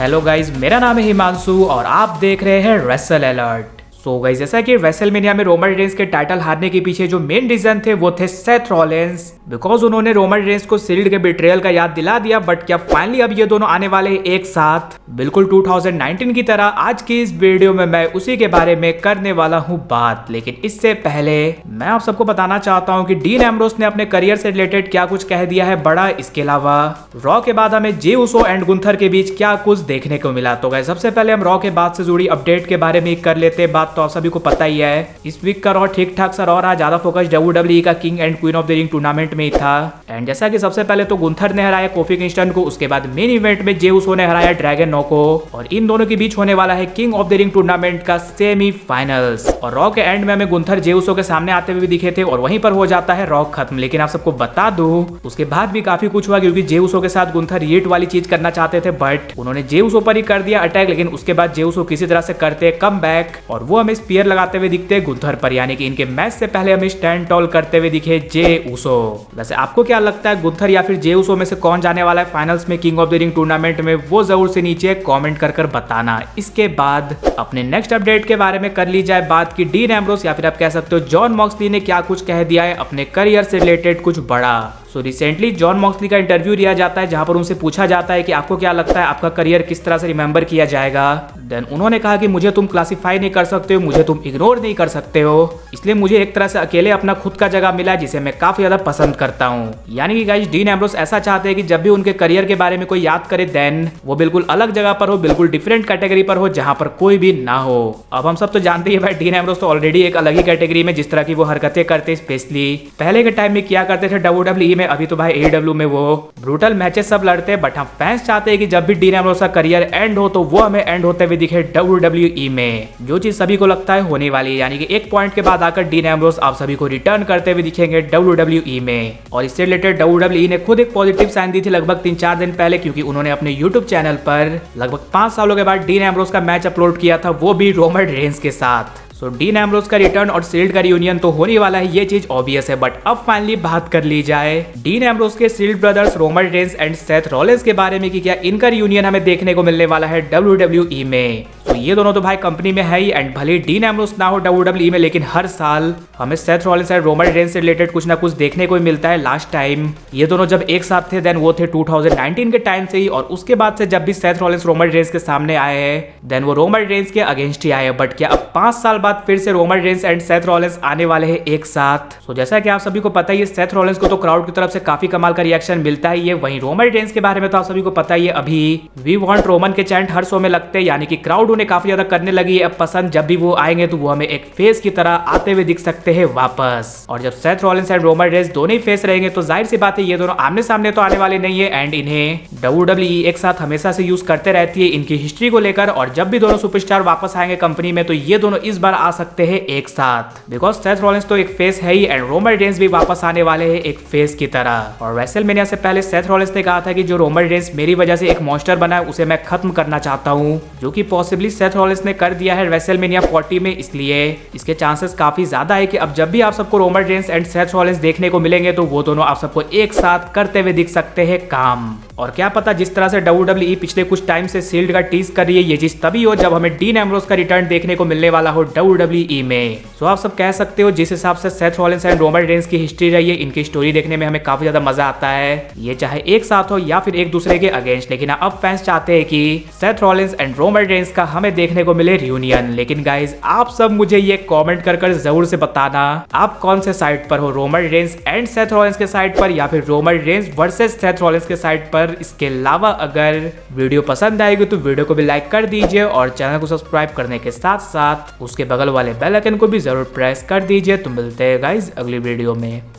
Hello guys, मेरा नाम है हिमांशु और आप देख रहे हैं रेसल अलर्ट। सो गाइस, जैसा कि रेसलमेनिया में रोमन रेंस के टाइटल हारने के पीछे जो मेन रीजन थे वो थे सेथ रॉलिंस, बिकॉज उन्होंने रोमन रेंस को शील्ड के बिट्रेयल का याद दिला दिया। बट क्या फाइनली अब ये दोनों आने वाले हैं एक साथ, बिल्कुल 2019 की तरह। आज की इस वीडियो में मैं उसी के बारे में करने वाला हूँ बात, लेकिन इससे पहले मैं आप सबको बताना चाहता हूँ कि डीन एम्ब्रोस ने अपने करियर से रिलेटेड क्या कुछ कह दिया है बड़ा। इसके अलावा रॉ के बाद हमें जे उसो एंड गुंथर के बीच क्या कुछ देखने को मिला। तो गाइस, सबसे पहले हम रॉ के बाद से जुड़ी अपडेट के बारे में कर लेते हैं बात। तो आप सभी को पता ही है इस वीक का रॉ ठीक ठाक सा रॉ रहा, ज्यादा फोकस WWE का king and queen of the ring tournament में ही था। एंड जैसा कि सबसे पहले तो गुंथर ने हराया कोफी किंगस्टन को, उसके बाद मेन इवेंट में जे उसो ने हराया ड्रैगन नो को, और इन दोनों के बीच होने वाला है king of the ring tournament का सेमीफाइनल्स। और रॉ के एंड में हमें गुंथर जे उसो के सामने आते हुए भी दिखे थे और वहीं पर हो जाता है रॉ खत्म। लेकिन आप सबको बता दूं उसके बाद भी काफी कुछ हुआ, क्योंकि जे उसो के साथ गुंथर रीट वाली चीज करना चाहते थे, बट उन्होंने जे उसो पर ही कर दिया अटैक। लेकिन उसके बाद जे उसो किसी तरह से करते कम बैक और वो हमें स्पीयर लगाते हुए दिखते गुंथर पर, यानी कि इनके मैच से पहले हमें स्टैंड टॉल करते हुए दिखे जे उसो। वैसे आपको क्या लगता है, गुंथर या फिर जे उसो में से कौन जाने वाला है फाइनल्स में king of the ring tournament में? वो जरूर से नीचे कमेंट कर बताना। इसके बाद अपने नेक्स्ट अपडेट के बारे में कर ली जाए बात की डीन एम्ब्रोस या फिर आप कह सकते हो जॉन मॉक्सली ने क्या कुछ कह दिया है अपने करियर से रिलेटेड कुछ बड़ा। सो रिसेंटली जॉन मॉक्सली का इंटरव्यू लिया जाता है जहां पर उनसे पूछा जाता है कि आपको क्या लगता है आपका करियर किस तरह से रिमेंबर किया जाएगा। देन उन्होंने कहा कि मुझे तुम क्लासिफाई नहीं कर सकते हो, मुझे तुम इग्नोर नहीं कर सकते हो, इसलिए मुझे एक तरह से अकेले अपना खुद का जगह मिला जिसे मैं काफी ज्यादा पसंद करता हूँ। यानी कि गाइस, डीन एम्ब्रोस ऐसा चाहते हैं कि जब भी उनके करियर के बारे में कोई याद करे देन वो बिल्कुल अलग जगह पर हो, बिल्कुल डिफरेंट कैटेगरी पर हो जहां पर कोई भी ना हो। अब हम सब तो जानते हैं भाई, डीन एम्ब्रोस तो ऑलरेडी एक अलग ही कैटेगरी में जिस तरह की वो हरकतें करते, स्पेशली पहले के टाइम में किया करते थे WWE में। अभी तो भाई AEW में वो ब्रूटल मैचेस सब लड़ते हैं, बट हम फैंस चाहते हैं कि जब भी डीन एम्ब्रोस का करियर एंड हो तो वो हमें एंड होते हुए दिखे WWE में, जो चीज सभी को लगता है होने वाली है। यानी कि एक पॉइंट के बाद आकर डीन एम्ब्रोस आप सभी को रिटर्न करते हुए दिखेंगे WWE में। और इससे रिलेटेड WWE ने खुद एक पॉजिटिव साइन दी थी लगभग 3-4 दिन पहले, क्योंकि उन्होंने अपने YouTube चैनल पर लगभग 5 सालों के बाद डीन एम्ब्रोस का मैच अपलोड किया था, वो भी रोमन रेंस के साथ। सो डीन एम्ब्रोस का रिटर्न और शील्ड का रियूनियन तो होने वाला है, ये चीज ऑब्वियस है। बट अब फाइनली बात कर ली जाए डीन एम्ब्रोस के shield brothers Roman Reigns and Seth Rollins के बारे में कि क्या इनका रियूनियन हमें देखने को मिलने वाला है WWE में। तो ये दोनों तो भाई कंपनी में है ही, एंड भले डीन एम्ब्रोस ना हो WWE में, लेकिन हर साल हमें Seth Rollins and Roman Reigns से रिलेटेड कुछ ना कुछ देखने को मिलता है। लास्ट टाइम ये दोनों जब एक साथ थे देन वो थे 2019 के टाइम से ही, और उसके बाद से जब भी सेथ रॉलिंस रोमन रेंस के सामने आए हैं देन वो रोमन रेंस के अगेंस्ट ही आए। बट क्या अब 5 साल बाद फिर से Roman Reigns and Seth Rollins आने वाले हैं एक साथ? तो जैसा कि आप सभी को पता ही है, सेथ रॉलिंस को तो क्राउड की तरफ से काफी कमाल का रिएक्शन मिलता ही है। वहीं रोमन रेंस के बारे में तो आप सभी को पता ही है, अभी वी वांट रोमन के चैंट हर शो में लगते हैं, यानी कि क्राउड उन्हें काफी ज्यादा करने लगी है अब पसंद। जब भी वो आएंगे तो वो हमें एक फेस की तरह आते हुए दिख सकते हैं वापस। और जब Seth Rollins and Roman Reigns दोनों ही फेस रहेंगे तो जाहिर सी बात है ये दोनों आमने सामने तो आने वाले नहीं है, एंड इन्हें WWE एक साथ हमेशा से यूज करते रहती है इनकी हिस्ट्री को लेकर। और जब भी दोनों सुपरस्टार वापस आएंगे कंपनी में तो ये दोनों इस बार आ सकते हैं एक साथ, बिकॉज सेथ रॉलिंस तो एक फेस है ही एंड रोमन रेंस भी वापस आने वाले हैं एक फेस की तरह। और रेसलमेनिया से पहले सेथ रॉलिंस ने कहा था कि जो रोमन रेंस मेरी वजह से एक मॉन्स्टर बना है उसे मैं खत्म करना चाहता हूं, जो कि पॉसिबली सेथ रॉलिंस ने कर दिया है रेसलमेनिया 40 में। इसलिए इसके चांसेस काफी ज्यादा है कि अब जब भी आप सबको Roman Reigns and Seth Rollins देखने को मिलेंगे तो वो दोनों आप सबको एक साथ करते हुए दिख सकते हैं काम। और क्या पता जिस तरह से WWE पिछले कुछ टाइम से शील्ड का टीज कर रही है, ये चीज तभी हो जब हमें डीन एम्ब्रोस का रिटर्न देखने को मिलने वाला हो WWE में। सो आप सब कह सकते हो जिस हिसाब से Seth Rollins and Roman Reigns की हिस्ट्री रही है, इनकी स्टोरी देखने में हमें काफी ज्यादा मजा आता है, ये चाहे एक साथ हो या फिर एक दूसरे के अगेंस्ट। लेकिन अब फैंस चाहते हैं कि Seth Rollins and Roman Reigns का हमें देखने को मिले रियूनियन। लेकिन गाइज, आप सब मुझे ये कमेंट कर जरूर से बताना आप कौन से साइड पर हो, Roman Reigns and Seth Rollins के साइड पर या फिर Roman Reigns versus Seth Rollins के साइड पर। इसके अलावा अगर वीडियो पसंद आएगी तो वीडियो को भी लाइक कर दीजिए और चैनल को सब्सक्राइब करने के साथ साथ उसके बगल वाले बेल आइकन को भी जरूर प्रेस कर दीजिए। तो मिलते हैं गाइज अगली वीडियो में।